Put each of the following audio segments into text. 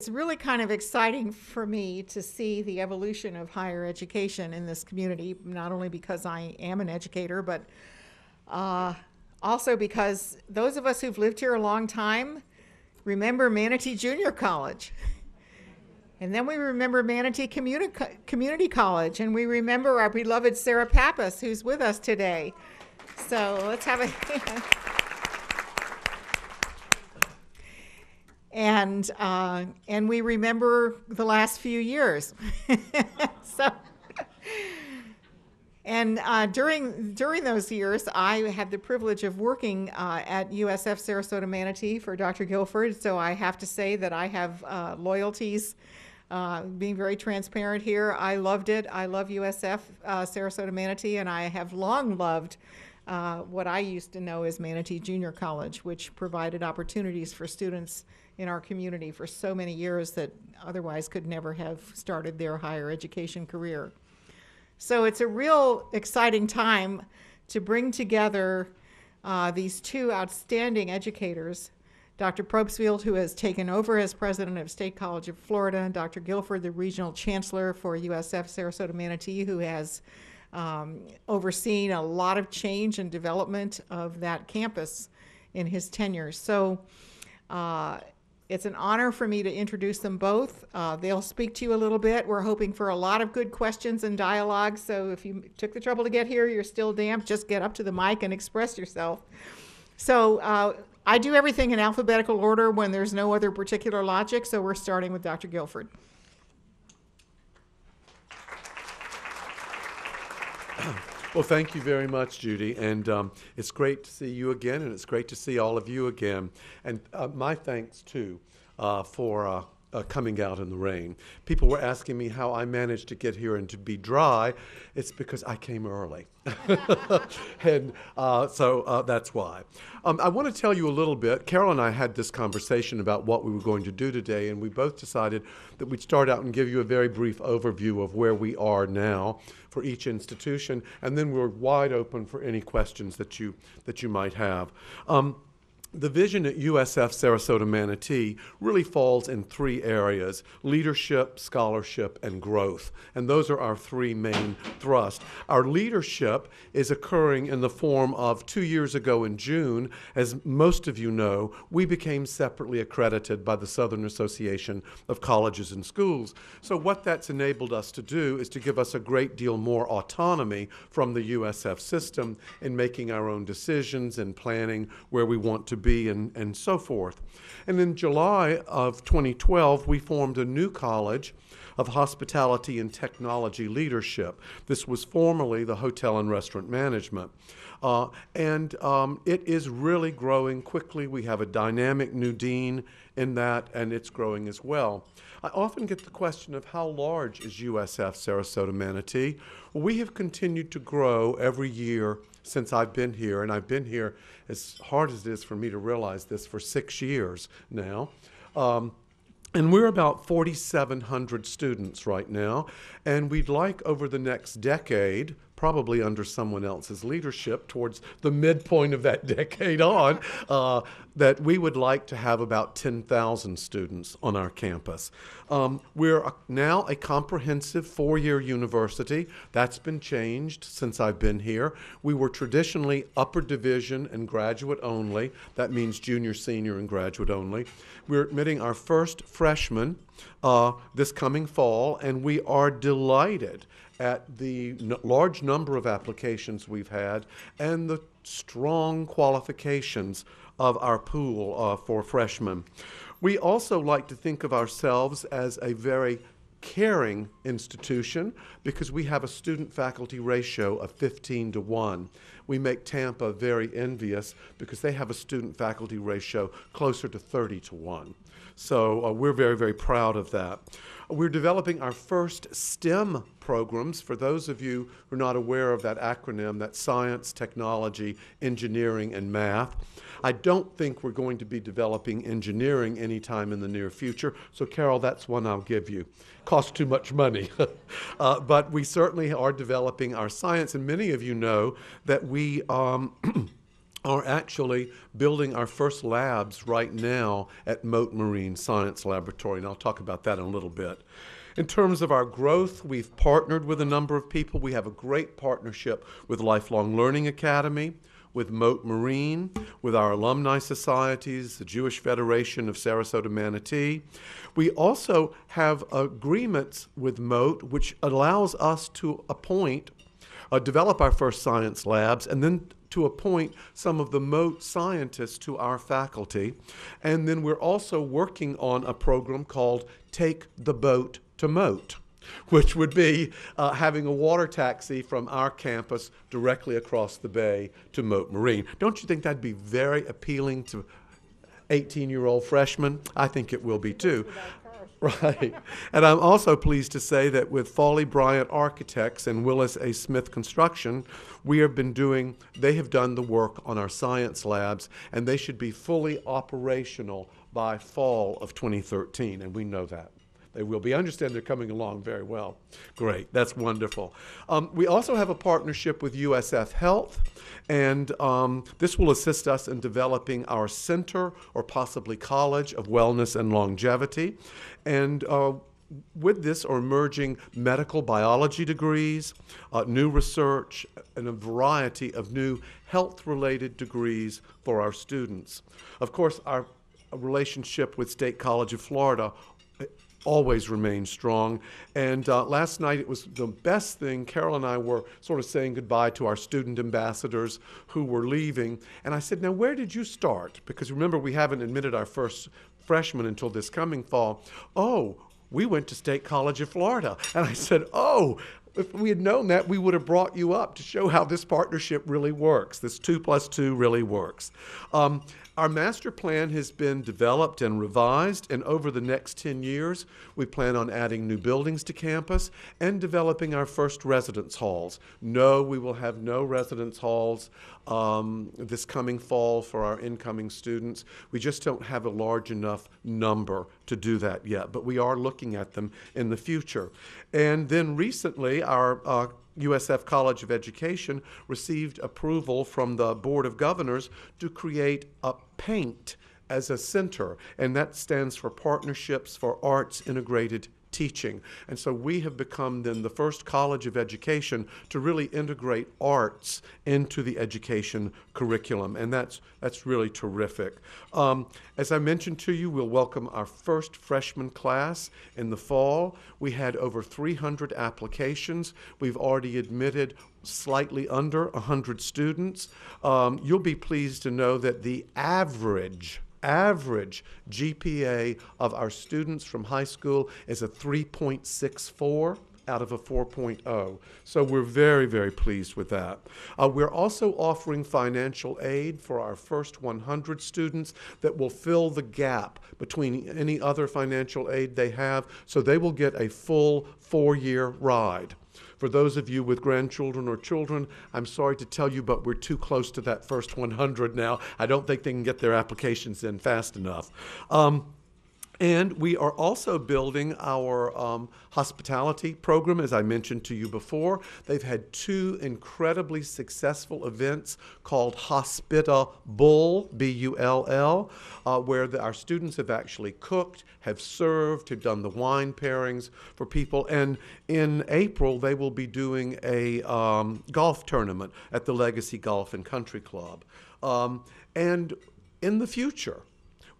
It's really kind of exciting for me to see the evolution of higher education in this community, not only because I am an educator, but also because those of us who've lived here a long time remember Manatee Junior College. And then we remember Manatee Community College, and we remember our beloved Sarah Pappas, who's with us today. So let's have a and we remember the last few years. So, and during those years, I had the privilege of working at USF Sarasota Manatee for Dr. Guilford. So I have to say that I have loyalties. Being very transparent here, I loved it. I love USF Sarasota Manatee, and I have long loved what I used to know as Manatee Junior College, which provided opportunities for students in our community for so many years that otherwise could never have started their higher education career. So it's a real exciting time to bring together these two outstanding educators, Dr. Probstfield, who has taken over as president of State College of Florida, and Dr. Guilford, the regional chancellor for USF Sarasota Manatee, who has overseen a lot of change and development of that campus in his tenure. So it's an honor for me to introduce them both. They'll speak to you a little bit. We're hoping for a lot of good questions and dialogue, so if you took the trouble to get here, you're still damp, just get up to the mic and express yourself. So I do everything in alphabetical order when there's no other particular logic, so we're starting with Dr. Guilford. Well, thank you very much, Judy, and it's great to see you again, and it's great to see all of you again. And my thanks, too, for coming out in the rain. People were asking me how I managed to get here and to be dry. It's because I came early. And so that's why. I want to tell you a little bit. Carol and I had this conversation about what we were going to do today, and we both decided that we'd start out and give you a very brief overview of where we are now for each institution, and then we're wide open for any questions that you might have. The vision at USF Sarasota Manatee really falls in three areas: leadership, scholarship, and growth. And those are our three main thrusts. Our leadership is occurring in the form of 2 years ago in June. As most of you know, we became separately accredited by the Southern Association of Colleges and Schools. So what that's enabled us to do is to give us a great deal more autonomy from the USF system in making our own decisions and planning where we want to be and so forth. And in July of 2012, we formed a new college of hospitality and technology leadership. This was formerly the Hotel and Restaurant Management. It is really growing quickly. We have a dynamic new dean in that, and it's growing as well. I often get the question of how large is USF Sarasota Manatee? Well, we have continued to grow every year since I've been here, and I've been here, as hard as it is for me to realize this, for 6 years now. And we're about 4,700 students right now, and we'd like over the next decade, probably under someone else's leadership towards the midpoint of that decade on, that we would like to have about 10,000 students on our campus. We're now a comprehensive 4-year university. That's been changed since I've been here. We were traditionally upper division and graduate only. That means junior, senior, and graduate only. We're admitting our first freshmen this coming fall, and we are delighted at the large number of applications we've had and the strong qualifications of our pool for freshmen. We also like to think of ourselves as a very caring institution because we have a student-faculty ratio of 15-1. We make Tampa very envious because they have a student-faculty ratio closer to 30-1. So we're very, very proud of that. We're developing our first STEM programs. For those of you who are not aware of that acronym, that's science, technology, engineering, and math. I don't think we're going to be developing engineering anytime in the near future. So, Carol, that's one I'll give you. Costs too much money. But we certainly are developing our science. And many of you know that we are actually building our first labs right now at Mote Marine Science Laboratory, and I'll talk about that in a little bit. In terms of our growth, we've partnered with a number of people. We have a great partnership with Lifelong Learning Academy, with Mote Marine, with our alumni societies, the Jewish Federation of Sarasota Manatee. We also have agreements with Mote, which allows us to develop our first science labs, and then to appoint some of the Mote scientists to our faculty. And then we're also working on a program called Take the Boat to Mote, which would be having a water taxi from our campus directly across the bay to Mote Marine. Don't you think that'd be very appealing to 18-year-old freshmen? I think it will be too. Right. And I'm also pleased to say that with Foley Bryant Architects and Willis A. Smith Construction, they have done the work on our science labs, and they should be fully operational by fall of 2013, and we know that. They will be. I understand they're coming along very well. Great. That's wonderful. We also have a partnership with USF Health, and this will assist us in developing our Center or possibly College of Wellness and Longevity. And with this are emerging medical biology degrees, new research, and a variety of new health-related degrees for our students. Of course, our relationship with State College of Florida always remains strong. And last night it was the best thing. Carol and I were sort of saying goodbye to our student ambassadors who were leaving. And I said, now where did you start? Because remember, we haven't admitted our first freshman until this coming fall. Oh, we went to State College of Florida. And I said, oh, if we had known that, we would have brought you up to show how this partnership really works. This 2 + 2 really works. Our master plan has been developed and revised, and over the next 10 years, we plan on adding new buildings to campus and developing our first residence halls. No, we will have no residence halls this coming fall for our incoming students. We just don't have a large enough number to do that yet, but we are looking at them in the future. And then recently, our USF College of Education received approval from the Board of Governors to create a PAINT as a center, and that stands for Partnerships for Arts Integrated Teaching. And so we have become then the first college of education to really integrate arts into the education curriculum, and that's really terrific. As I mentioned to you, we'll welcome our first freshman class in the fall. We had over 300 applications. We've already admitted slightly under 100 students. You'll be pleased to know that the average GPA of our students from high school is a 3.64 out of a 4.0. So we're very, very pleased with that. We're also offering financial aid for our first 100 students that will fill the gap between any other financial aid they have, so they will get a full 4-year ride. For those of you with grandchildren or children, I'm sorry to tell you, but we're too close to that first 100 now. I don't think they can get their applications in fast enough. And we are also building our hospitality program, as I mentioned to you before. They've had 2 incredibly successful events called Hospitable, B-U-L-L, where our students have actually cooked, have served, have done the wine pairings for people. And in April, they will be doing a golf tournament at the Legacy Golf and Country Club. And in the future,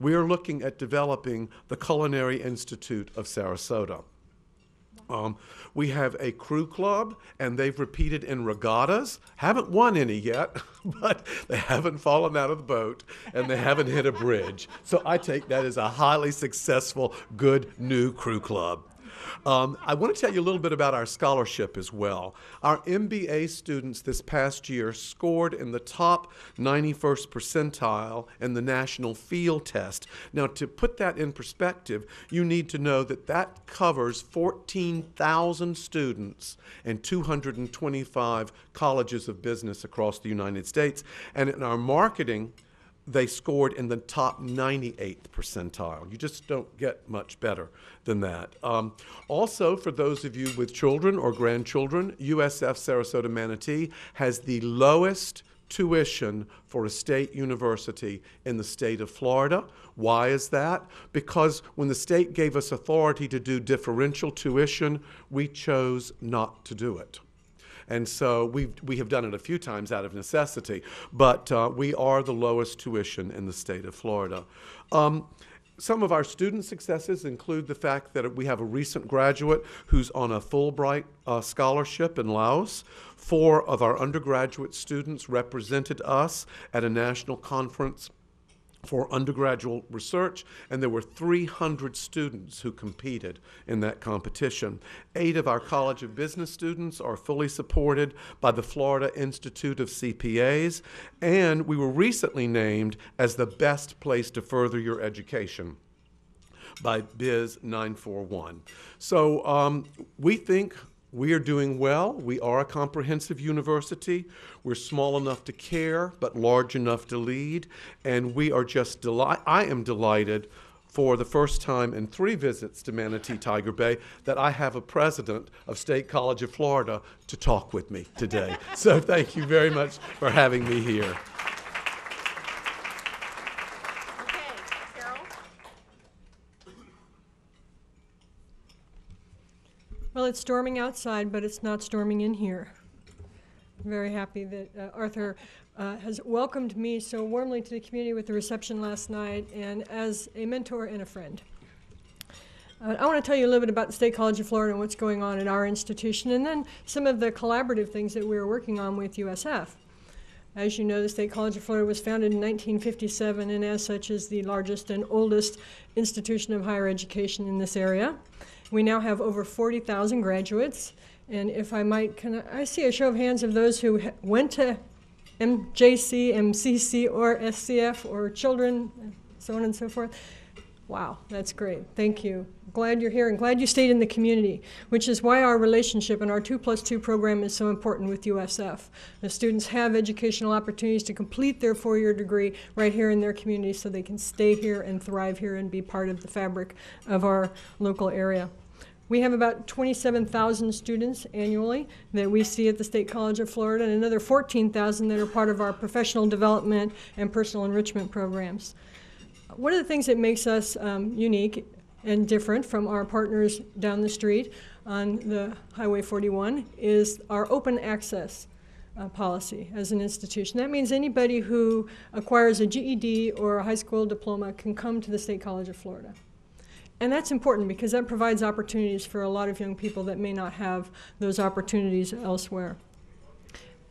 we are looking at developing the Culinary Institute of Sarasota. We have a crew club, and they've repeated in regattas. Haven't won any yet, but they haven't fallen out of the boat, and they haven't hit a bridge. So I take that as a highly successful, good new crew club. I want to tell you a little bit about our scholarship as well. Our MBA students this past year scored in the top 91st percentile in the National Field Test. Now, to put that in perspective, you need to know that that covers 14,000 students in 225 colleges of business across the United States. And in our marketing, they scored in the top 98th percentile. You just don't get much better than that. Also, for those of you with children or grandchildren, USF Sarasota Manatee has the lowest tuition for a state university in the state of Florida. Why is that? Because when the state gave us authority to do differential tuition, we chose not to do it. And so we have done it a few times out of necessity, but we are the lowest tuition in the state of Florida. Some of our student successes include the fact that we have a recent graduate who's on a Fulbright scholarship in Laos. 4 of our undergraduate students represented us at a national conference for undergraduate research, and there were 300 students who competed in that competition. 8 of our College of Business students are fully supported by the Florida Institute of CPAs, and we were recently named as the best place to further your education by Biz 941. So we think we are doing well. We are a comprehensive university. We're small enough to care, but large enough to lead. And we are just I am delighted for the first time in 3 visits to Manatee Tiger Bay that I have a president of State College of Florida to talk with me today. So thank you very much for having me here. Well, it's storming outside, but it's not storming in here. I'm very happy that Arthur has welcomed me so warmly to the community with the reception last night and as a mentor and a friend. I want to tell you a little bit about the State College of Florida and what's going on at our institution, and then some of the collaborative things that we're working on with USF. As you know, the State College of Florida was founded in 1957 and as such is the largest and oldest institution of higher education in this area. We now have over 40,000 graduates, and if I might, I see a show of hands of those who went to MJC, MCC, or SCF, or children, so on and so forth. Wow, that's great. Thank you. Glad you're here and glad you stayed in the community, which is why our relationship and our 2+2 program is so important with USF. The students have educational opportunities to complete their 4-year degree right here in their community so they can stay here and thrive here and be part of the fabric of our local area. We have about 27,000 students annually that we see at the State College of Florida and another 14,000 that are part of our professional development and personal enrichment programs. One of the things that makes us unique and different from our partners down the street on the Highway 41 is our open access policy as an institution. That means anybody who acquires a GED or a high school diploma can come to the State College of Florida. And that's important because that provides opportunities for a lot of young people that may not have those opportunities elsewhere.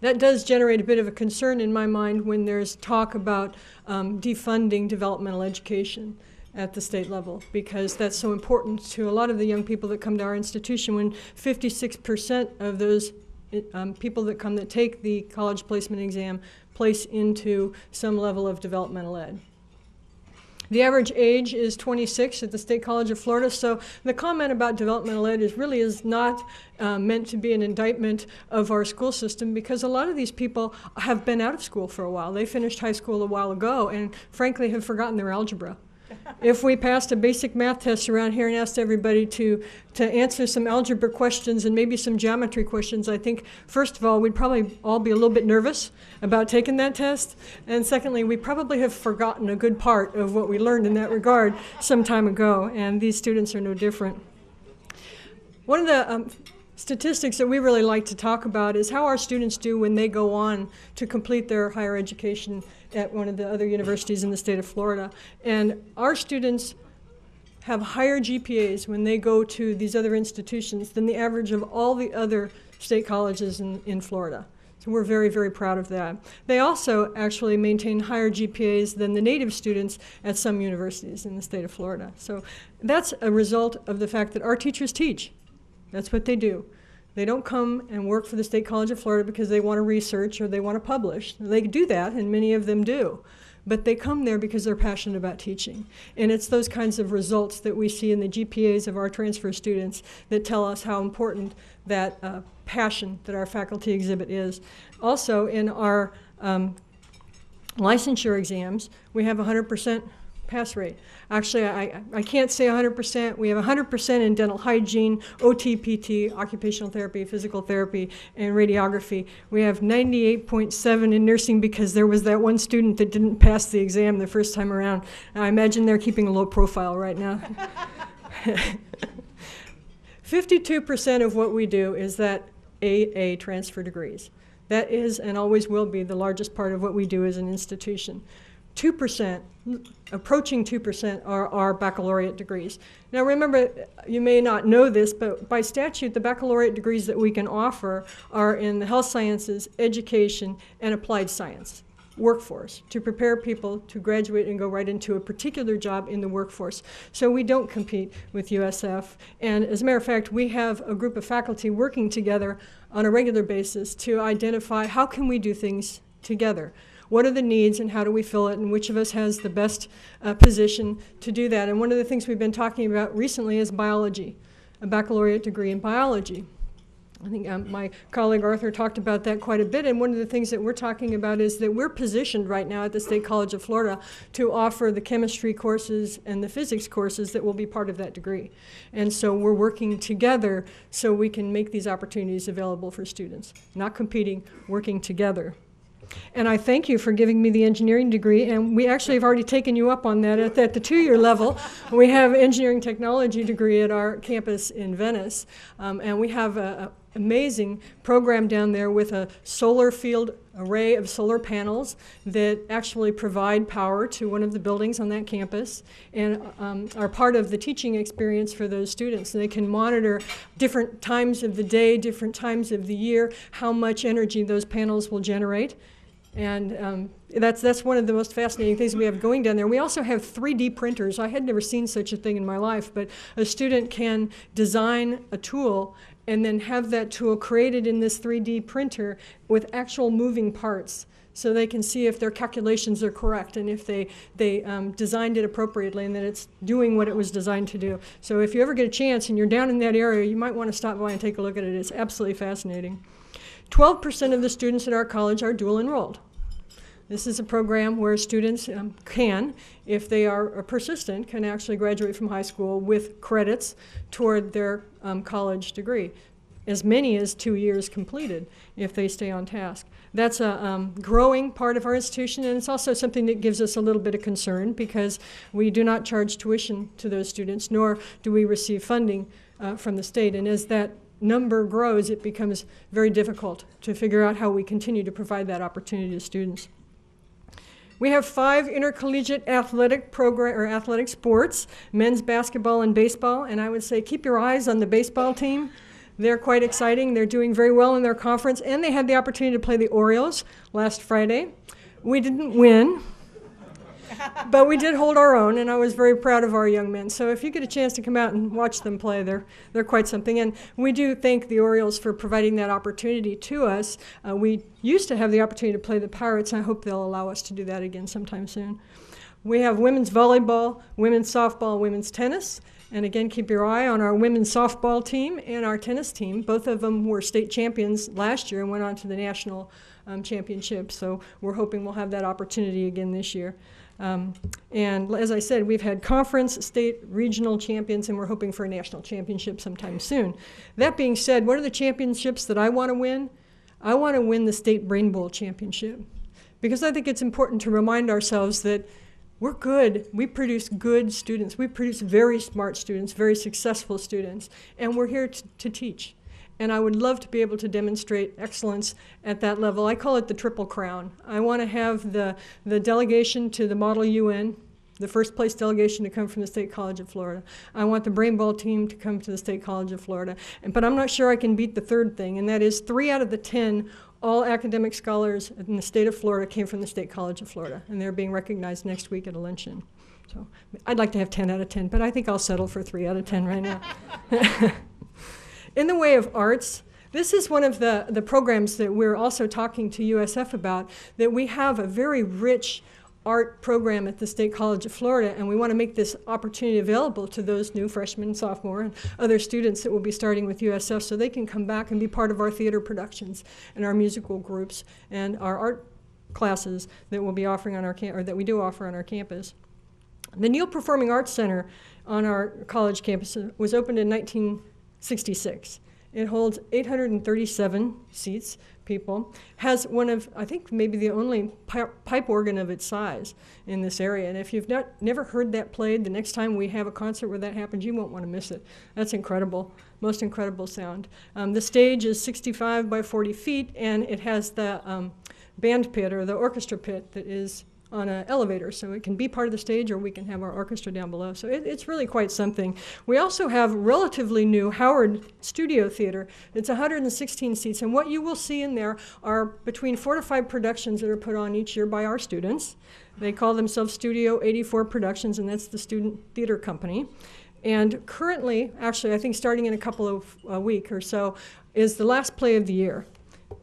That does generate a bit of a concern in my mind when there's talk about defunding developmental education at the state level, because that's so important to a lot of the young people that come to our institution, when 56% of those people that come that take the college placement exam place into some level of developmental ed. The average age is 26 at the State College of Florida, so the comment about developmental ed really is not meant to be an indictment of our school system, because a lot of these people have been out of school for a while. They finished high school a while ago and frankly have forgotten their algebra. If we passed a basic math test around here and asked everybody to answer some algebra questions and maybe some geometry questions, I think, first of all, we'd probably all be a little bit nervous about taking that test. And secondly, we probably have forgotten a good part of what we learned in that regard some time ago, and these students are no different. One of the statistics that we really like to talk about is how our students do when they go on to complete their higher education at one of the other universities in the state of Florida. And our students have higher GPAs when they go to these other institutions than the average of all the other state colleges in Florida. So we're very, very proud of that. They also actually maintain higher GPAs than the native students at some universities in the state of Florida. So that's a result of the fact that our teachers teach. That's what they do. They don't come and work for the State College of Florida because they want to research or they want to publish. They do that, and many of them do. But they come there because they're passionate about teaching. And it's those kinds of results that we see in the GPAs of our transfer students that tell us how important that passion that our faculty exhibit is. Also, in our licensure exams, we have 100% pass rate. Actually, I can't say 100%. We have 100% in dental hygiene, OT, PT, occupational therapy, physical therapy, and radiography. We have 98.7 in nursing because there was that one student that didn't pass the exam the first time around. I imagine they're keeping a low profile right now. 52% of what we do is that AA transfer degrees. That is and always will be the largest part of what we do as an institution. 2%, approaching 2%, are our baccalaureate degrees. Now remember, you may not know this, but by statute, the baccalaureate degrees that we can offer are in the health sciences, education, and applied science workforce, to prepare people to graduate and go right into a particular job in the workforce. So we don't compete with USF. And as a matter of fact, we have a group of faculty working together on a regular basis to identify how can we do things together. What are the needs and how do we fill it, and which of us has the best position to do that? And one of the things we've been talking about recently is biology, a baccalaureate degree in biology. I think my colleague Arthur talked about that quite a bit, and one of the things that we're talking about is that we're positioned right now at the State College of Florida to offer the chemistry courses and the physics courses that will be part of that degree. And so we're working together so we can make these opportunities available for students, not competing, working together. And I thank you for giving me the engineering degree, and we actually have already taken you up on that at the 2-year level. We have an engineering technology degree at our campus in Venice, and we have an amazing program down there with a solar field array of solar panels that actually provide power to one of the buildings on that campus and are part of the teaching experience for those students. And they can monitor different times of the day, different times of the year, how much energy those panels will generate. And that's one of the most fascinating things we have going down there. We also have 3D printers. I had never seen such a thing in my life, but a student can design a tool and then have that tool created in this 3D printer with actual moving parts, so they can see if their calculations are correct and if they designed it appropriately and that it's doing what it was designed to do. So if you ever get a chance and you're down in that area, you might want to stop by and take a look at it. It's absolutely fascinating. 12% of the students at our college are dual enrolled. This is a program where students can, if they are persistent, can actually graduate from high school with credits toward their college degree, as many as 2 years completed if they stay on task. That's a growing part of our institution, and it's also something that gives us a little bit of concern because we do not charge tuition to those students, nor do we receive funding from the state. And as that number grows, it becomes very difficult to figure out how we continue to provide that opportunity to students. We have 5 intercollegiate athletic sports, men's basketball and baseball, and I would say keep your eyes on the baseball team. They're quite exciting. They're doing very well in their conference, and they had the opportunity to play the Orioles last Friday. We didn't win, but we did hold our own, and I was very proud of our young men. So if you get a chance to come out and watch them play, they're quite something. And we do thank the Orioles for providing that opportunity to us. We used to have the opportunity to play the Pirates. I hope they'll allow us to do that again sometime soon. We have women's volleyball, women's softball, women's tennis. And again, keep your eye on our women's softball team and our tennis team. Both of them were state champions last year and went on to the national championship. So we're hoping we'll have that opportunity again this year. And as I said, we've had conference, state, regional champions, and we're hoping for a national championship sometime soon. That being said, what are the championships that I want to win? I want to win the state Brain Bowl championship, because I think it's important to remind ourselves that we're good. We produce good students. We produce very smart students, very successful students, and we're here to teach. And I would love to be able to demonstrate excellence at that level. I call it the Triple Crown. I want to have the delegation to the Model UN the first place delegation to come from the State College of Florida. I want the brain ball team to come to the State College of Florida. But I'm not sure I can beat the third thing, and that is 3 out of the 10 all academic scholars in the state of Florida came from the State College of Florida, and they're being recognized next week at a luncheon. So I'd like to have 10 out of 10, but I think I'll settle for 3 out of 10 right now. In the way of arts, this is one of the programs that we're also talking to USF about, that we have a very rich art program at the State College of Florida, and we want to make this opportunity available to those new freshmen, sophomore, and other students that will be starting with USF, so they can come back and be part of our theater productions and our musical groups and our art classes that we'll be offering on our or that we do offer on our campus. The Neal Performing Arts Center on our college campus was opened in 1966. It holds 837 seats, people, has one of, I think, maybe the only pipe organ of its size in this area. And if you've never heard that played, the next time we have a concert where that happens, you won't want to miss it. That's incredible, most incredible sound. The stage is 65 by 40 feet, and it has the band pit, or the orchestra pit, that is on an elevator, so it can be part of the stage, or we can have our orchestra down below. So it's really quite something. We also have relatively new Howard Studio Theater. It's 116 seats, and what you will see in there are between 4 to 5 productions that are put on each year by our students. They call themselves Studio 84 Productions, and that's the student theater company. And currently, actually, I think starting in a couple of weeks or so, is the last play of the year.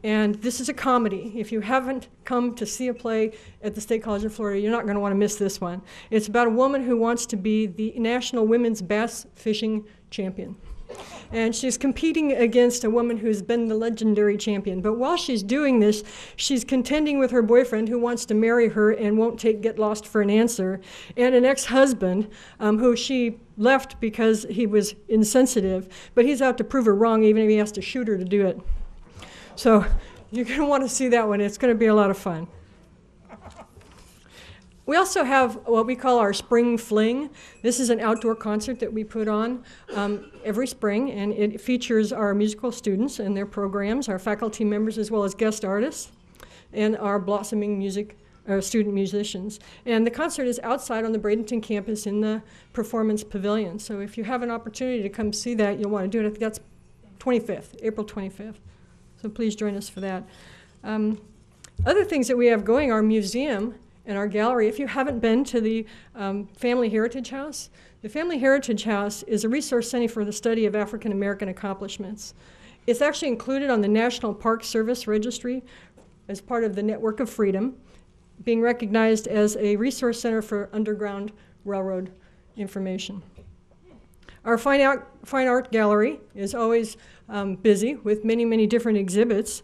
And this is a comedy. If you haven't come to see a play at the State College of Florida, you're not going to want to miss this one. It's about a woman who wants to be the national women's bass fishing champion. And she's competing against a woman who's been the legendary champion. But while she's doing this, she's contending with her boyfriend, who wants to marry her and won't get lost for an answer, and an ex-husband who she left because he was insensitive, but he's out to prove her wrong, even if he has to shoot her to do it. So you're going to want to see that one. It's going to be a lot of fun. We also have what we call our Spring Fling. This is an outdoor concert that we put on every spring, and it features our musical students and their programs, our faculty members, as well as guest artists, and our blossoming student musicians. And the concert is outside on the Bradenton campus in the Performance Pavilion. So if you have an opportunity to come see that, you'll want to do it. I think that's April 25th. So please join us for that. Other things that we have going, our museum and our gallery. If you haven't been to the Family Heritage House, the Family Heritage House is a resource center for the study of African American accomplishments. It's actually included on the National Park Service Registry as part of the Network of Freedom, being recognized as a resource center for Underground Railroad information. Our fine art gallery is always busy with many, many different exhibits,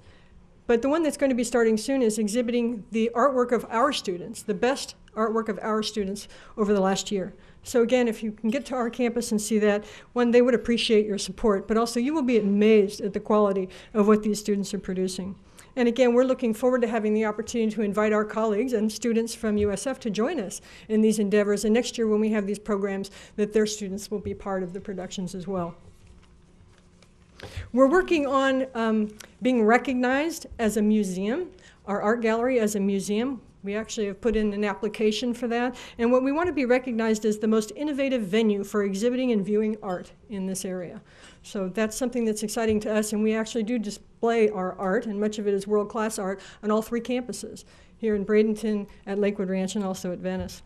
but the one that's going to be starting soon is exhibiting the artwork of our students, the best artwork of our students over the last year. So again, if you can get to our campus and see that, one, they would appreciate your support, but also you will be amazed at the quality of what these students are producing. And again, we're looking forward to having the opportunity to invite our colleagues and students from USF to join us in these endeavors. And next year, when we have these programs, that their students will be part of the productions as well. We're working on being recognized as a museum, our art gallery as a museum. We actually have put in an application for that. And what we want to be recognized as the most innovative venue for exhibiting and viewing art in this area. So that's something that's exciting to us, and we actually do display our art, and much of it is world-class art, on all 3 campuses, here in Bradenton, at Lakewood Ranch, and also at Venice.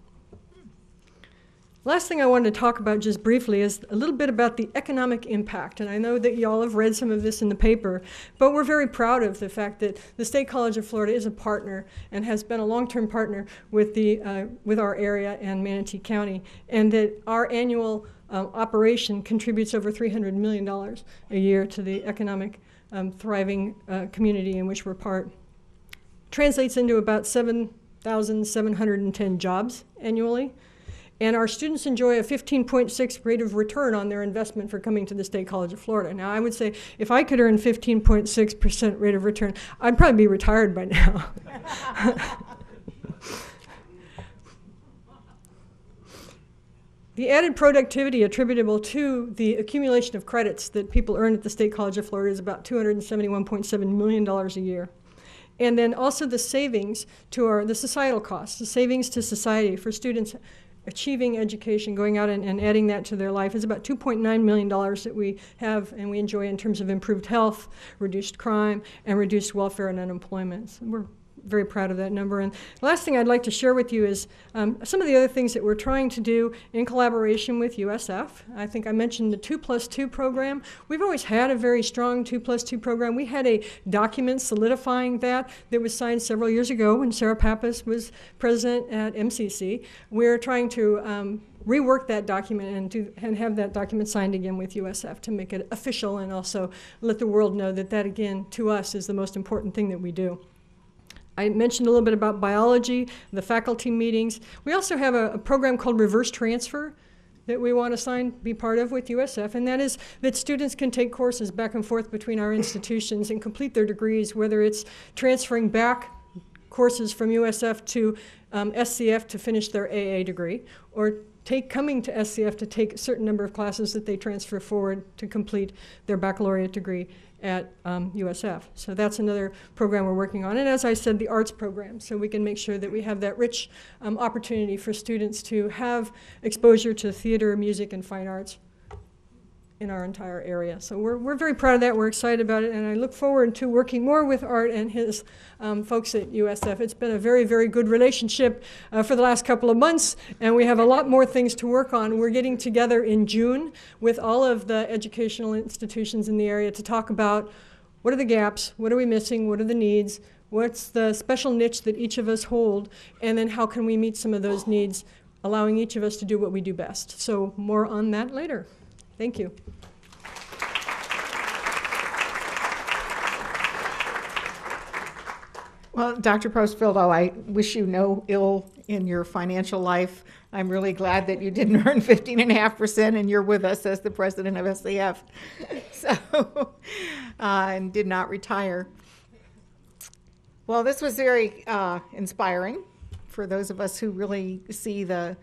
Last thing I wanted to talk about just briefly is a little bit about the economic impact, and I know that y'all have read some of this in the paper, but we're very proud of the fact that the State College of Florida is a partner and has been a long-term partner with our area and Manatee County, and that our annual operation contributes over $300 million a year to the economic thriving community in which we're part. Translates into about 7,710 jobs annually. And our students enjoy a 15.6 rate of return on their investment for coming to the State College of Florida. Now, I would say if I could earn 15.6% rate of return, I'd probably be retired by now. The added productivity attributable to the accumulation of credits that people earn at the State College of Florida is about $271.7 million a year. And then also the savings to the societal costs, the savings to society for students achieving education, going out and adding that to their life, is about $2.9 million that we have and we enjoy in terms of improved health, reduced crime, and reduced welfare and unemployment. So we're very proud of that number. And the last thing I'd like to share with you is some of the other things that we're trying to do in collaboration with USF. I think I mentioned the 2+2 program. We've always had a very strong 2+2 program. We had a document solidifying that was signed several years ago when Sarah Pappas was president at MCC. We're trying to rework that document and have that document signed again with USF to make it official and also let the world know that that, again, to us, is the most important thing that we do. I mentioned a little bit about biology, the faculty meetings. We also have a program called Reverse Transfer that we want to be part of with USF, and that is that students can take courses back and forth between our institutions and complete their degrees, whether it's transferring back courses from USF to SCF to finish their AA degree, or coming to SCF to take a certain number of classes that they transfer forward to complete their baccalaureate degree at USF. So that's another program we're working on. And as I said, the arts program, so we can make sure that we have that rich opportunity for students to have exposure to theater, music, and fine arts in our entire area. So we're very proud of that. We're excited about it, and I look forward to working more with Art and his folks at USF. It's been a very, very good relationship for the last couple of months, and we have a lot more things to work on. We're getting together in June with all of the educational institutions in the area to talk about what are the gaps, what are we missing, what are the needs, what's the special niche that each of us hold, and then how can we meet some of those needs, allowing each of us to do what we do best. So more on that later. Thank you. Well, Dr. Postfildo, I wish you no ill in your financial life. I'm really glad that you didn't earn 15.5% and you're with us as the president of SCF. And did not retire. Well, this was very inspiring for those of us who really see the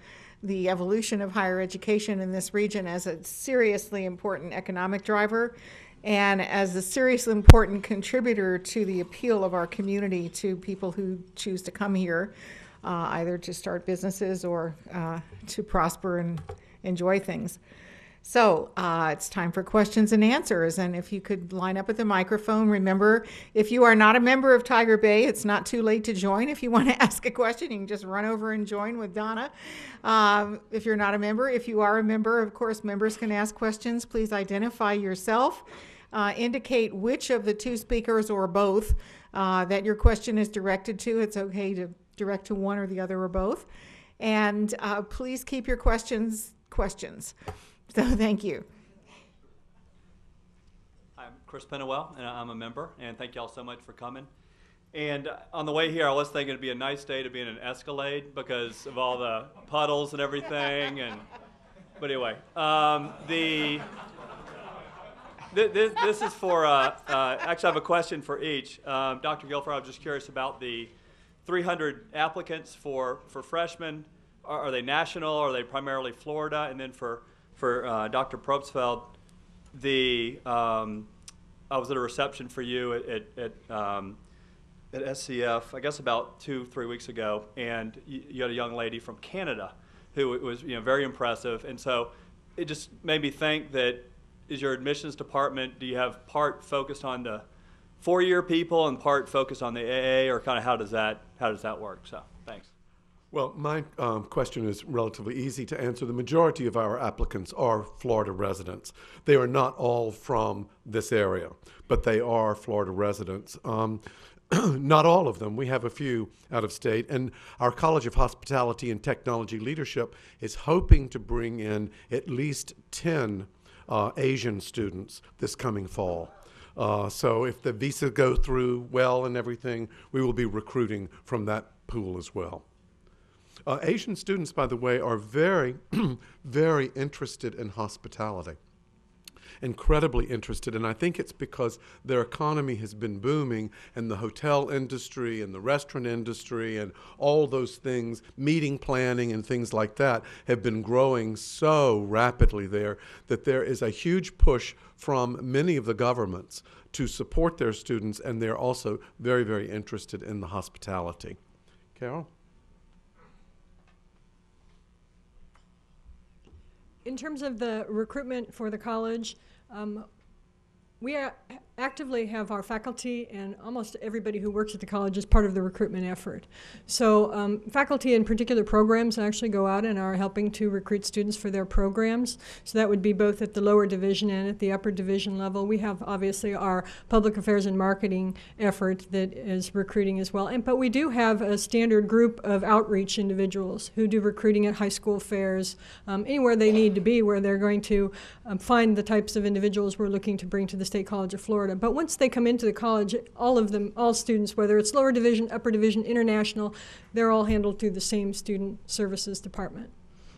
evolution of higher education in this region as a seriously important economic driver and as a seriously important contributor to the appeal of our community to people who choose to come here, either to start businesses or to prosper and enjoy things. So it's time for questions and answers. And if you could line up at the microphone, remember, if you are not a member of Tiger Bay, it's not too late to join. If you want to ask a question, you can just run over and join with Donna. If you're not a member, if you are a member, of course, members can ask questions. Please identify yourself. Indicate which of the two speakers or both that your question is directed to. It's okay to direct to one or the other or both. And please keep your questions. So thank you. I'm Chris Pennewell, and I'm a member, and thank you all so much for coming. And on the way here, I was thinking it'd be a nice day to be in an Escalade because of all the puddles and everything. But anyway, this is for, actually I have a question for each. Dr. Guilford, I was just curious about the 300 applicants for freshmen. Are they national? Are they primarily Florida? And then for Dr. Probstfeld, I was at a reception for you at SCF, I guess about 2-3 weeks ago, and you had a young lady from Canada who was very impressive, and so it just made me think that is your admissions department, do you have part focused on the 4-year people and part focused on the AA, or kind of how does that work? So thanks. Well, my question is relatively easy to answer. The majority of our applicants are Florida residents. They are not all from this area, but they are Florida residents. Not all of them. We have a few out of state. And our College of Hospitality and Technology Leadership is hoping to bring in at least 10 Asian students this coming fall. So if the visa go through well and everything, we will be recruiting from that pool as well. Asian students, by the way, are very, very interested in hospitality. Incredibly interested, and I think it's because their economy has been booming, and the hotel industry and the restaurant industry and all those things, meeting planning and things like that, have been growing so rapidly there that there is a huge push from many of the governments to support their students, and they're also very, very interested in the hospitality. Carol? In terms of the recruitment for the college, we actively have our faculty and almost everybody who works at the college as part of the recruitment effort. So faculty in particular programs actually go out and are helping to recruit students for their programs. So that would be both at the lower division and at the upper division level. We have obviously our public affairs and marketing effort that is recruiting as well. But we do have a standard group of outreach individuals who do recruiting at high school fairs, anywhere they need to be where they're going to find the types of individuals we're looking to bring to the State College of Florida. But once they come into the college, all students, whether it's lower division, upper division, international, they're all handled through the same student services department.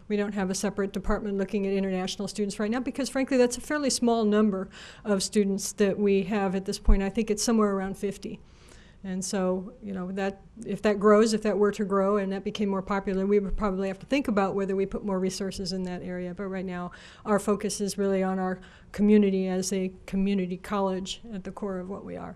We don't have a separate department looking at international students right now because, frankly, that's a fairly small number of students that we have at this point. I think it's somewhere around 50. And so, that if that grows, if that were to grow and that became more popular, we would probably have to think about whether we put more resources in that area. But right now, our focus is really on our community as a community college at the core of what we are.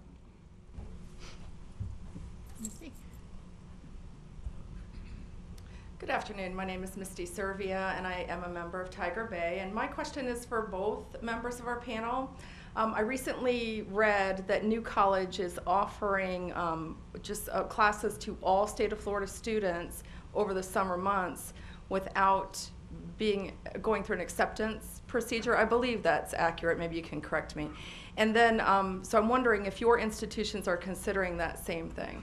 Good afternoon. My name is Misty Servia, and I am a member of Tiger Bay. And my question is for both members of our panel. I recently read that New College is offering classes to all state of Florida students over the summer months without going through an acceptance procedure. I believe that's accurate. Maybe you can correct me. And then, so I'm wondering if your institutions are considering that same thing.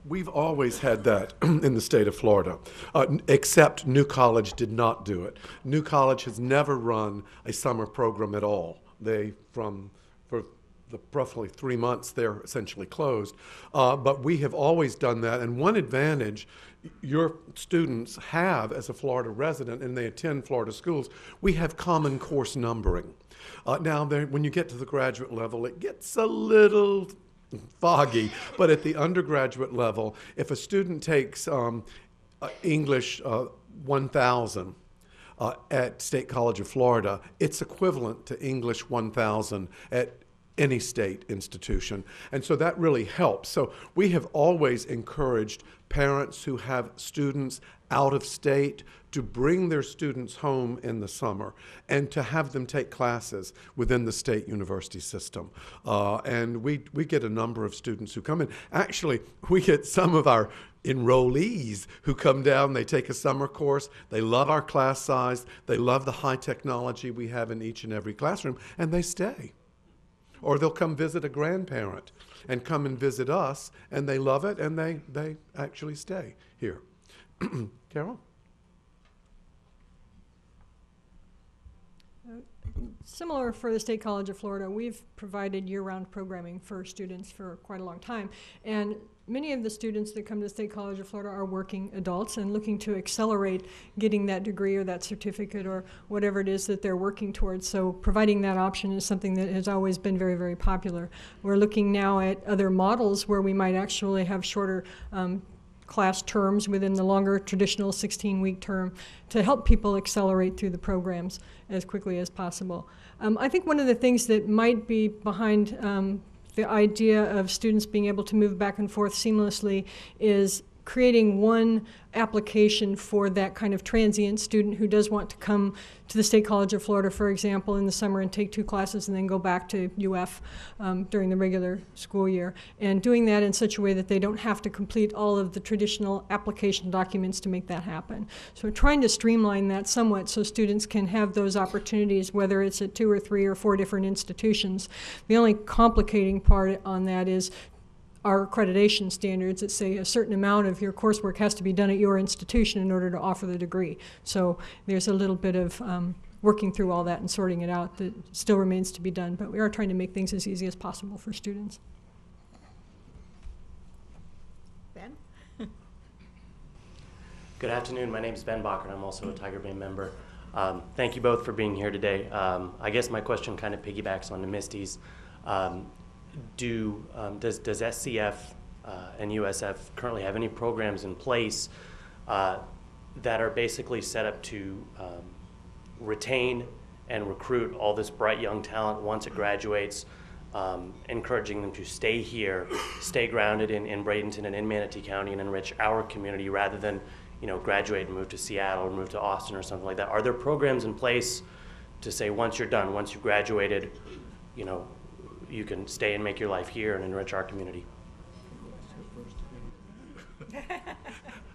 We've always had that in the state of Florida, except New College did not do it. New College has never run a summer program at all. For roughly 3 months, they're essentially closed. But we have always done that. And one advantage your students have as a Florida resident, and they attend Florida schools, we have common course numbering. Now, when you get to the graduate level, it gets a little foggy, but at the undergraduate level, if a student takes English 1000 at State College of Florida, it's equivalent to English 1000 at any state institution. And so that really helps. So we have always encouraged parents who have students out of state to bring their students home in the summer and to have them take classes within the state university system. And we get a number of students who come in. Actually, we get some of our enrollees who come down, they take a summer course, they love our class size, they love the high technology we have in each and every classroom, and they stay. Or they'll come visit a grandparent and come and visit us, and they love it, and they actually stay here. Carol? Similar for the State College of Florida, we've provided year-round programming for students for quite a long time. And many of the students that come to the State College of Florida are working adults and looking to accelerate getting that degree or that certificate or whatever it is that they're working towards. So providing that option is something that has always been very, very popular. We're looking now at other models where we might actually have shorter class terms within the longer traditional 16-week term to help people accelerate through the programs as quickly as possible. I think one of the things that might be behind the idea of students being able to move back and forth seamlessly is creating one application for that kind of transient student who does want to come to the State College of Florida, for example, in the summer and take 2 classes and then go back to UF during the regular school year. And doing that in such a way that they don't have to complete all of the traditional application documents to make that happen. So we're trying to streamline that somewhat so students can have those opportunities, whether it's at 2 or 3 or 4 different institutions. The only complicating part on that is our accreditation standards that say a certain amount of your coursework has to be done at your institution in order to offer the degree. So there's a little bit of working through all that and sorting it out that still remains to be done, but we are trying to make things as easy as possible for students. Ben? Good afternoon. My name is Ben Bacher, and I'm also a Tiger Bay member. Thank you both for being here today. I guess my question kind of piggybacks on Misty's. Does SCF and USF currently have any programs in place that are basically set up to retain and recruit all this bright young talent once it graduates, encouraging them to stay here, stay grounded in Bradenton and in Manatee County and enrich our community rather than graduate and move to Seattle or move to Austin or something like that? Are there programs in place to say once you're done, once you've graduated, you can stay and make your life here and enrich our community?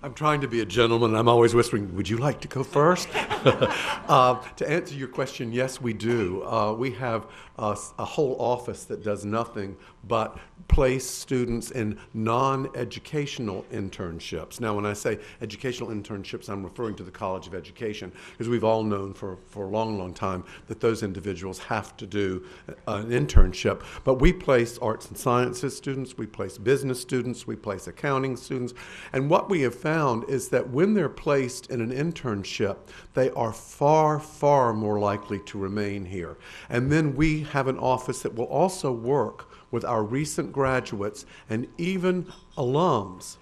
I'm trying to be a gentleman, and I'm always whispering, would you like to go first? To answer your question, yes, we do. We have a whole office that does nothing but place students in non-educational internships. Now, when I say educational internships, I'm referring to the College of Education, because we've all known for a long, long time that those individuals have to do an internship. But we place arts and sciences students, we place business students, we place accounting students, and what we have found is that when they're placed in an internship, they are far, far more likely to remain here. And then we have an office that will also work with our recent graduates and even alums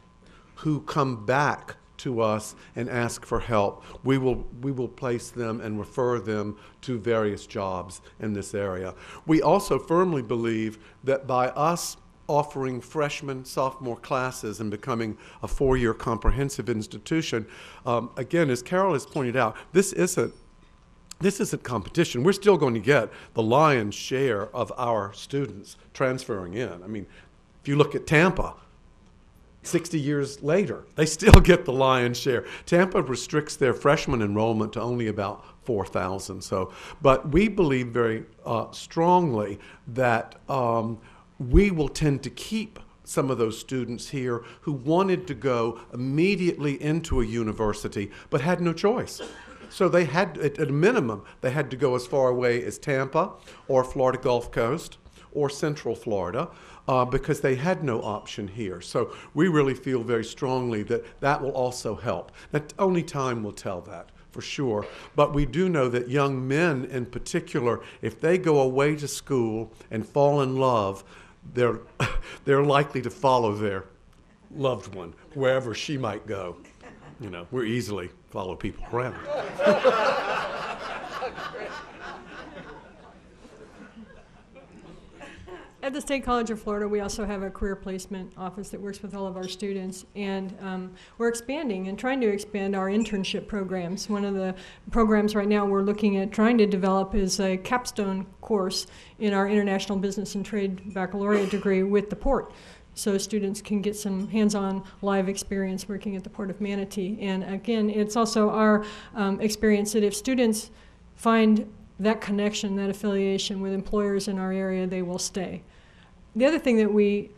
who come back to us and ask for help. We will place them and refer them to various jobs in this area. We also firmly believe that by us offering freshman, sophomore classes and becoming a 4-year comprehensive institution, again, as Carol has pointed out, this isn't competition. We're still going to get the lion's share of our students transferring in. I mean, if you look at Tampa, 60 years later, they still get the lion's share. Tampa restricts their freshman enrollment to only about 4,000. But we believe very strongly that we will tend to keep some of those students here who wanted to go immediately into a university but had no choice. So they had, at a minimum, they had to go as far away as Tampa or Florida Gulf Coast or Central Florida because they had no option here. So we really feel very strongly that that will also help. Now, only time will tell that, for sure. But we do know that young men in particular, if they go away to school and fall in love, they're likely to follow their loved one wherever she might go. We easily follow people around. At the State College of Florida, we also have a career placement office that works with all of our students, and we're expanding and trying to expand our internship programs. One of the programs right now we're looking at trying to develop is a capstone course in our International Business and Trade Baccalaureate degree with the port. So students can get some hands-on live experience working at the Port of Manatee. And again, it's also our experience that if students find that connection, that affiliation with employers in our area, they will stay. The other thing that we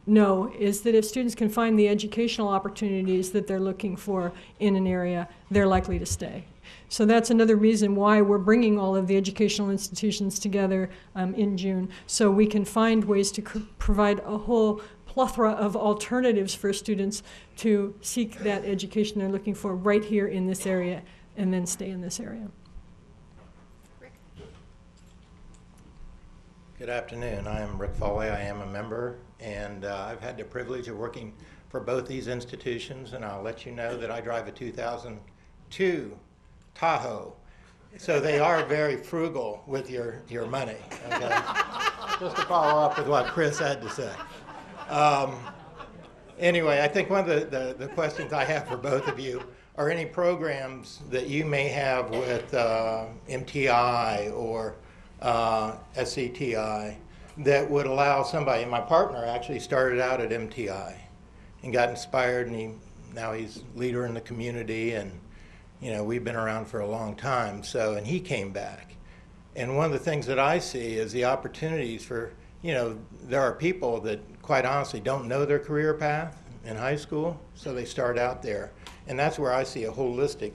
know is that if students can find the educational opportunities that they're looking for in an area, they're likely to stay. So that's another reason why we're bringing all of the educational institutions together in June, so we can find ways to provide a whole plethora of alternatives for students to seek that education they're looking for right here in this area and then stay in this area. Good afternoon. I am Rick Foley. I am a member, and I've had the privilege of working for both these institutions, and I'll let you know that I drive a 2002 Tahoe. So they are very frugal with your money, okay? Just to follow up with what Chris had to say. Anyway, I think one of the questions I have for both of you are any programs that you may have with MTI or SCTI that would allow somebody. My partner actually started out at MTI and got inspired, and now he's leader in the community, and we've been around for a long time. And he came back, and one of the things that I see is the opportunities for there are people that quite honestly don't know their career path in high school, so they start out there, and that's where I see a holistic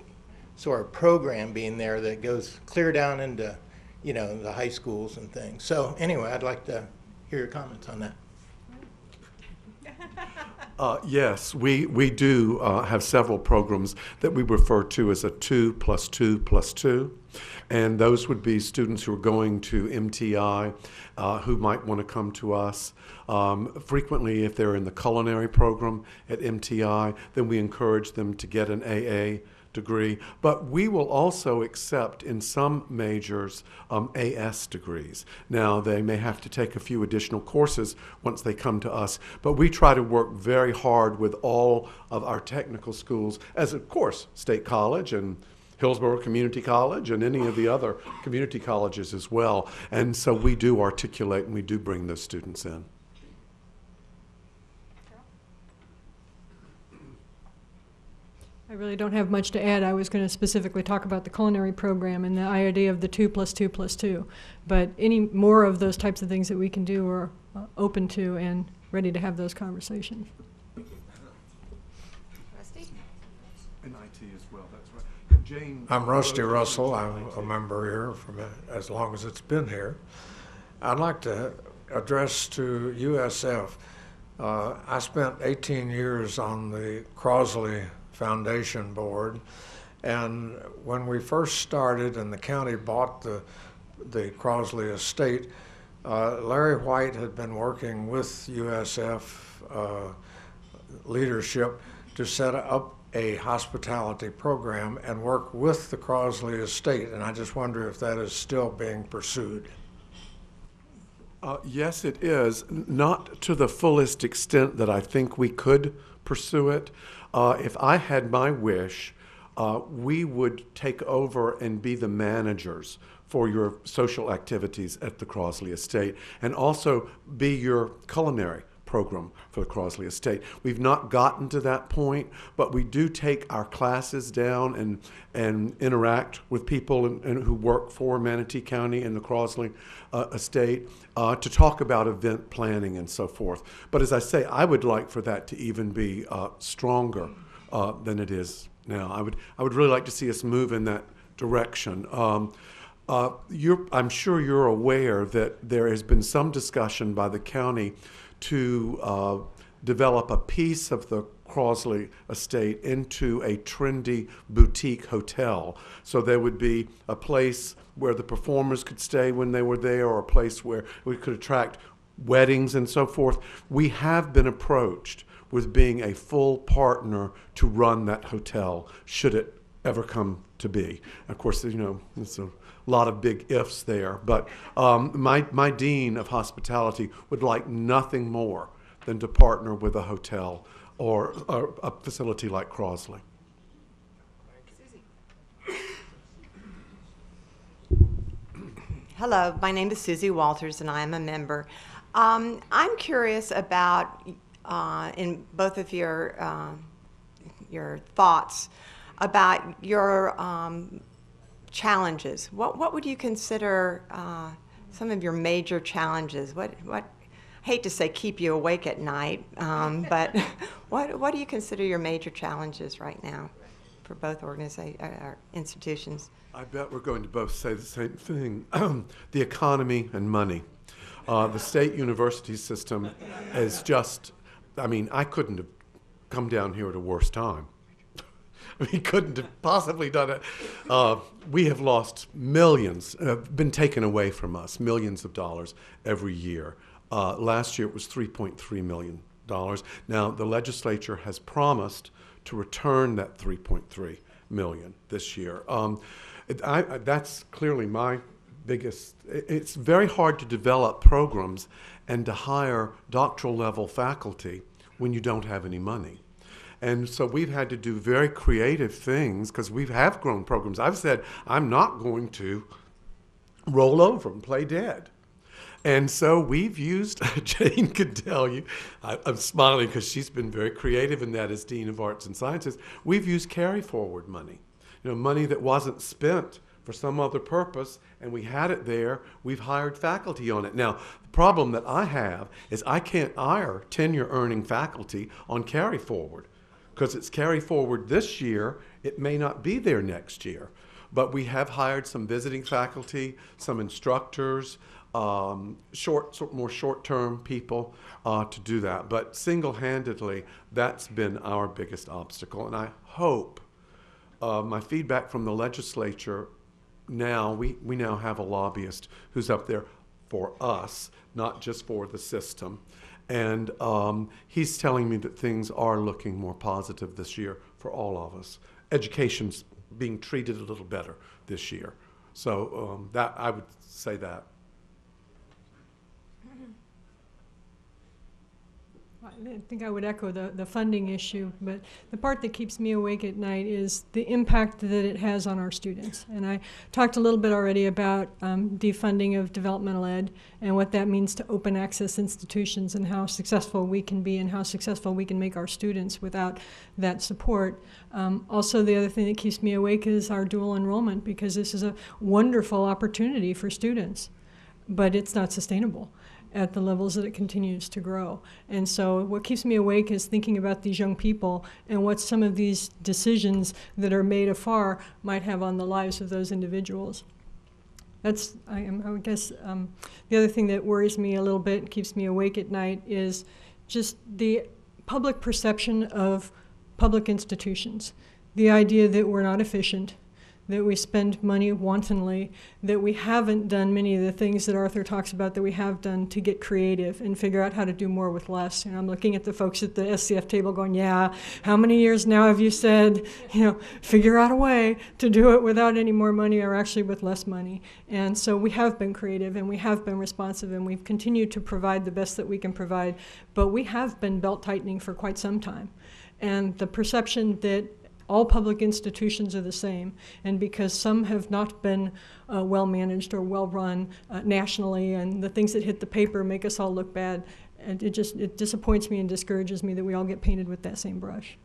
sort of program being there that goes clear down into the high schools and things. So anyway, I'd like to hear your comments on that. Yes, we do have several programs that we refer to as a 2+2+2, and those would be students who are going to MTI who might want to come to us. Frequently, if they're in the culinary program at MTI, then we encourage them to get an AA degree, but we will also accept in some majors AS degrees. Now, they may have to take a few additional courses once they come to us, but we try to work very hard with all of our technical schools, as of course State College and Hillsborough Community College and any of the other community colleges as well. And so we do articulate and we do bring those students in. I really don't have much to add. I was going to specifically talk about the culinary program and the idea of the 2+2+2. But any more of those types of things that we can do, we're open to and ready to have those conversations. Rusty? And IT as well, that's right. Jane. I'm Rusty Russell. I'm a member here from as long as it's been here. I'd like to address to USF. I spent 18 years on the Crosley Foundation Board, and when we first started and the county bought the Crosley estate, Larry White had been working with USF leadership to set up a hospitality program and work with the Crosley estate, and I just wonder if that is still being pursued. Yes, it is. Not to the fullest extent that I think we could pursue it. If I had my wish, we would take over and be the managers for your social activities at the Crosley Estate and also be your culinary program for the Crosley Estate. We've not gotten to that point, but we do take our classes down and interact with people who work for Manatee County and the Crosley Estate to talk about event planning and so forth. But as I say, I would like for that to even be stronger than it is now. I would really like to see us move in that direction. I'm sure you're aware that there has been some discussion by the county to develop a piece of the Crosley estate into a trendy boutique hotel. So there would be a place where the performers could stay when they were there, or a place where we could attract weddings and so forth. We have been approached with being a full partner to run that hotel, should it ever come to be. Of course, you know, it's a lot of big ifs there, but my dean of hospitality would like nothing more than to partner with a hotel or a facility like Crosley. Hello, my name is Susie Walters, and I am a member. I'm curious about, in both of your thoughts about your challenges. What would you consider some of your major challenges? What I hate to say keep you awake at night, but what do you consider your major challenges right now for both institutions? I bet we're going to both say the same thing. The economy and money. The state university system is just, I mean, I couldn't have come down here at a worse time. We couldn't have possibly done it. We have lost millions, been taken away from us, millions of dollars every year. Last year it was $3.3 million. Now the legislature has promised to return that $3.3 million this year. That's clearly my biggest. It's very hard to develop programs and to hire doctoral level faculty when you don't have any money. And so we've had to do very creative things because we have grown programs. I've said, I'm not going to roll over and play dead. And so we've used, Jane could tell you, I'm smiling because she's been very creative in that as Dean of Arts and Sciences. We've used carry forward money, money that wasn't spent for some other purpose, and we had it there. We've hired faculty on it. Now, the problem that I have is I can't hire tenure earning faculty on carry forward. Because it's carry forward this year, it may not be there next year. But we have hired some visiting faculty, some instructors, more short-term people to do that. But single-handedly, that's been our biggest obstacle. And I hope my feedback from the legislature now, we now have a lobbyist who's up there for us, not just for the system. And he's telling me that things are looking more positive this year for all of us. education's being treated a little better this year. So that I would say that. I think I would echo the funding issue, but the part that keeps me awake at night is the impact that it has on our students. And I talked a little bit already about defunding of developmental ed and what that means to open access institutions and how successful we can be and how successful we can make our students without that support. Also, the other thing that keeps me awake is our dual enrollment, because this is a wonderful opportunity for students, but it's not sustainable at the levels that it continues to grow. And so what keeps me awake is thinking about these young people and what some of these decisions that are made afar might have on the lives of those individuals. That's, I would guess, the other thing that worries me a little bit, keeps me awake at night, is just the public perception of public institutions. The idea that we're not efficient, that we spend money wantonly, that we haven't done many of the things that Arthur talks about that we have done to get creative and figure out how to do more with less. I'm looking at the folks at the SCF table going, yeah, how many years now have you said, figure out a way to do it without any more money or actually with less money? And so we have been creative and we have been responsive and we've continued to provide the best that we can provide, but we have been belt tightening for quite some time. And the perception that all public institutions are the same, and because some have not been well managed or well run nationally, and the things that hit the paper make us all look bad, and it disappoints me and discourages me that we all get painted with that same brush.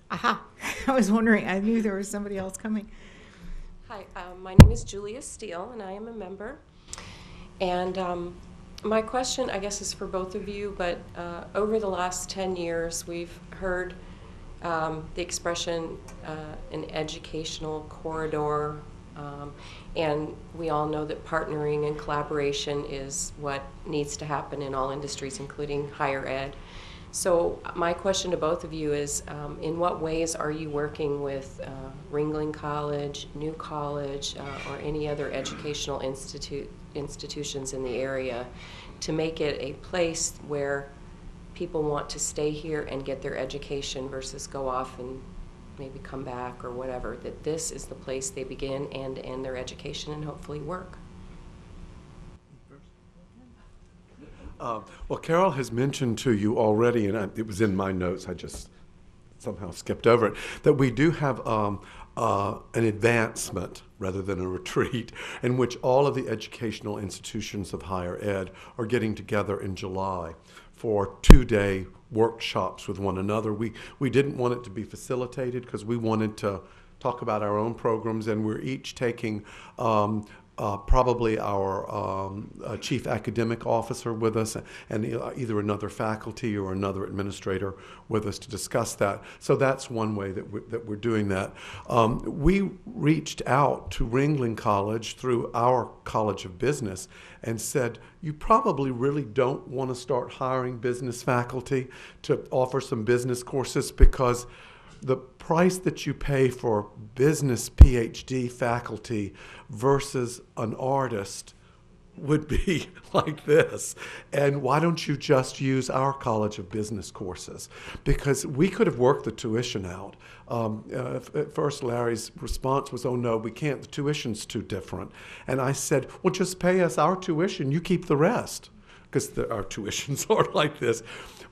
Aha! I was wondering. I knew there was somebody else coming. Hi, my name is Julia Steele, and I am a member. And my question, I guess, is for both of you, but over the last 10 years, we've heard the expression an educational corridor, and we all know that partnering and collaboration is what needs to happen in all industries, including higher ed. So my question to both of you is, in what ways are you working with Ringling College, New College, or any other educational institutions in the area to make it a place where people want to stay here and get their education versus go off and maybe come back or whatever, that this is the place they begin and end their education and hopefully work? Well, Carol has mentioned to you already, and it was in my notes, I just somehow skipped over it, that we do have an advancement rather than a retreat in which all of the educational institutions of higher ed are getting together in July for 2-day workshops with one another. We didn't want it to be facilitated because we wanted to talk about our own programs, and we're each taking probably our chief academic officer with us, and either another faculty or another administrator with us to discuss that. So that's one way that we're doing that. We reached out to Ringling College through our College of Business and said, you probably really don't want to start hiring business faculty to offer some business courses, because the price that you pay for business PhD faculty versus an artist would be like this. And why don't you just use our College of Business courses? Because we could have worked the tuition out. At first, Larry's response was, oh no, we can't, the tuition's too different. And I said, well, just pay us our tuition, you keep the rest, because our tuitions are like this.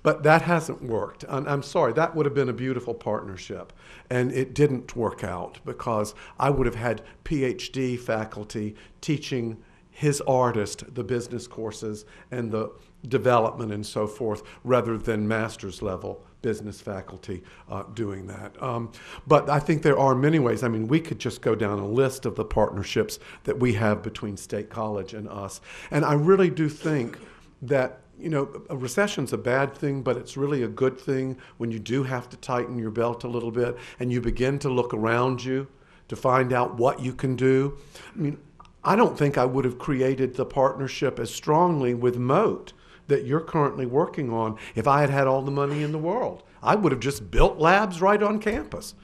But that hasn't worked. And I'm sorry, that would have been a beautiful partnership. And it didn't work out because I would have had PhD faculty teaching his artist the business courses and the development and so forth, rather than master's level business faculty doing that. But I think there are many ways. I mean, we could just go down a list of the partnerships that we have between State College and us. And I really do think that, a recession's a bad thing, but it's really a good thing when you do have to tighten your belt a little bit and you begin to look around you to find out what you can do. I mean, I don't think I would have created the partnership as strongly with Moat that you're currently working on if I had had all the money in the world. I would have just built labs right on campus.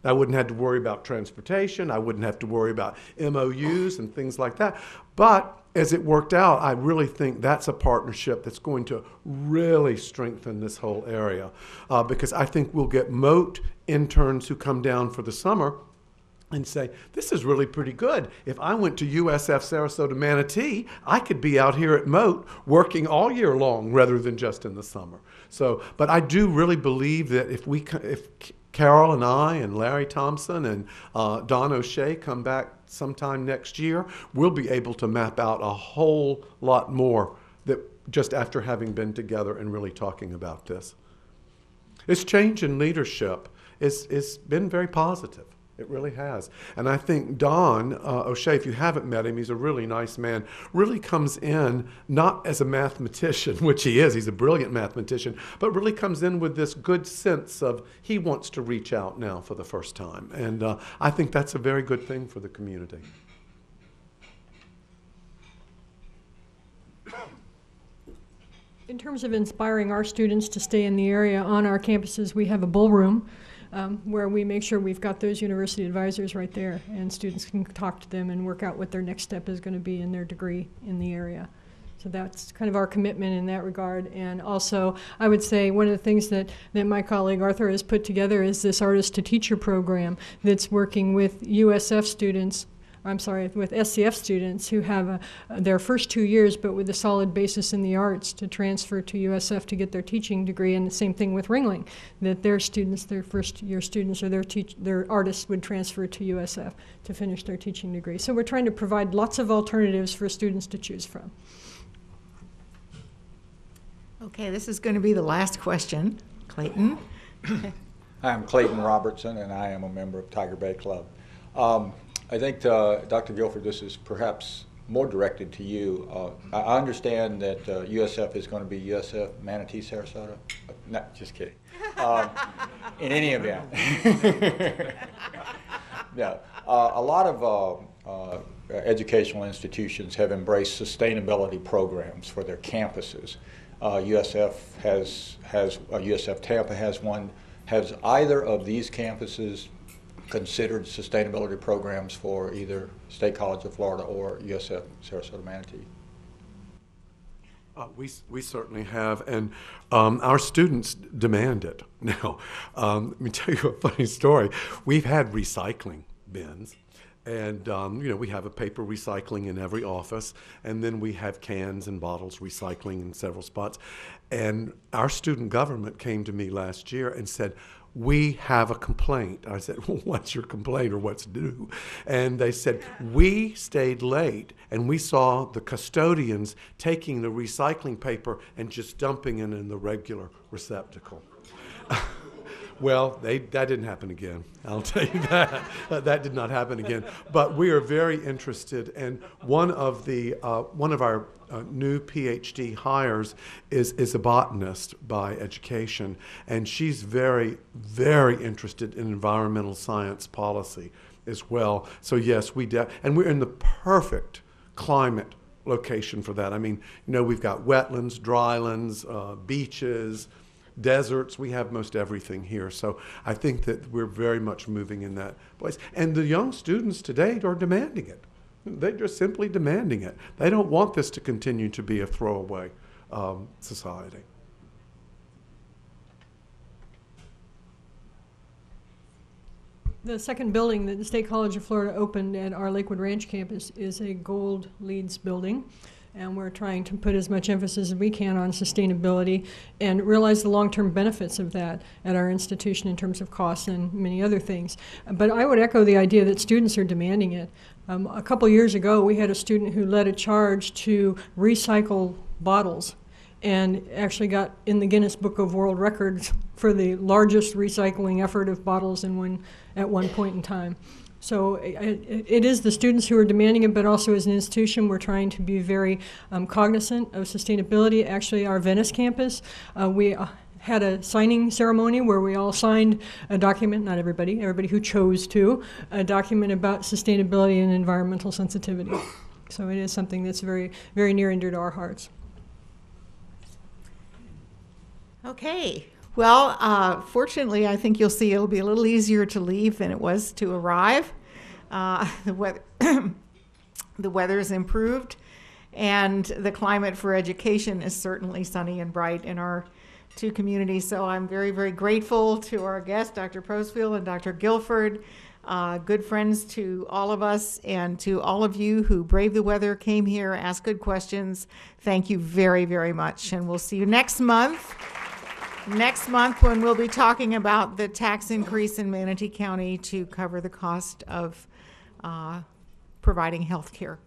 I wouldn't have to worry about transportation. I wouldn't have to worry about MOUs and things like that. But as it worked out, I really think that's a partnership that's going to really strengthen this whole area, because I think we'll get Moat interns who come down for the summer and say, this is really pretty good. If I went to USF Sarasota Manatee, I could be out here at Moat working all year long rather than just in the summer. So, but I do really believe that if Carol and I and Larry Thompson and Don O'Shea come back sometime next year, we'll be able to map out a whole lot more that just after having been together and really talking about this. This change in leadership is been very positive. It really has. And I think Don O'Shea, if you haven't met him, he's a really nice man, really comes in not as a mathematician, which he is, he's a brilliant mathematician, but really comes in with this good sense of he wants to reach out now for the first time. And I think that's a very good thing for the community. In terms of inspiring our students to stay in the area, on our campuses we have a bull room where we make sure we've got those university advisors right there, and students can talk to them and work out what their next step is going to be in their degree in the area. So that's kind of our commitment in that regard. And also, I would say one of the things that my colleague Arthur has put together is this Artist to Teacher program that's working with USF students, with SCF students who have their first 2 years, but with a solid basis in the arts, to transfer to USF to get their teaching degree. And the same thing with Ringling, that their students, their first year students or their artists would transfer to USF to finish their teaching degree. So we're trying to provide lots of alternatives for students to choose from. Okay, this is going to be the last question. Clayton? I'm Clayton Robertson, and I am a member of Tiger Bay Club. I think, Dr. Guilford, this is perhaps more directed to you. I understand that USF is going to be USF Manatee Sarasota. No, just kidding. In any event. No, a lot of educational institutions have embraced sustainability programs for their campuses. USF USF Tampa has one. Has either of these campuses considered sustainability programs for either State College of Florida or USF Sarasota Manatee? We certainly have, and our students demand it. Now, let me tell you a funny story. We've had recycling bins, and we have a paper recycling in every office, and then we have cans and bottles recycling in several spots. And our student government came to me last year and said, we have a complaint. I said, well, what's your complaint, or what's due? And they said, we stayed late and we saw the custodians taking the recycling paper and just dumping it in the regular receptacle. Well, that didn't happen again. I'll tell you that. That did not happen again. But we are very interested, and one of our new PhD hires is a botanist by education, and she's very, very interested in environmental science policy as well. So yes, and we're in the perfect climate location for that. I mean, we've got wetlands, drylands, beaches, deserts. We have most everything here. So I think that we're very much moving in that place. And the young students today are demanding it. They're just simply demanding it. They don't want this to continue to be a throwaway society. The second building that the State College of Florida opened at our Lakewood Ranch campus is a gold LEEDs building. And we're trying to put as much emphasis as we can on sustainability and realize the long-term benefits of that at our institution in terms of costs and many other things. But I would echo the idea that students are demanding it. A couple years ago, we had a student who led a charge to recycle bottles and actually got in the Guinness Book of World Records for the largest recycling effort of bottles at one point in time. So it is the students who are demanding it, but also as an institution, we're trying to be very cognizant of sustainability. Actually, our Venice campus, we had a signing ceremony where we all signed a document, not everybody who chose to, a document about sustainability and environmental sensitivity. So it is something that's very, very near and dear to our hearts. Okay. Well, fortunately, I think you'll see it'll be a little easier to leave than it was to arrive. The weather's improved, and the climate for education is certainly sunny and bright in our two communities. So I'm very, very grateful to our guests, Dr. Prosfield and Dr. Guilford, good friends to all of us, and to all of you who braved the weather, came here, asked good questions. Thank you very, very much. And we'll see you next month. Next month, when we'll be talking about the tax increase in Manatee County to cover the cost of providing health care.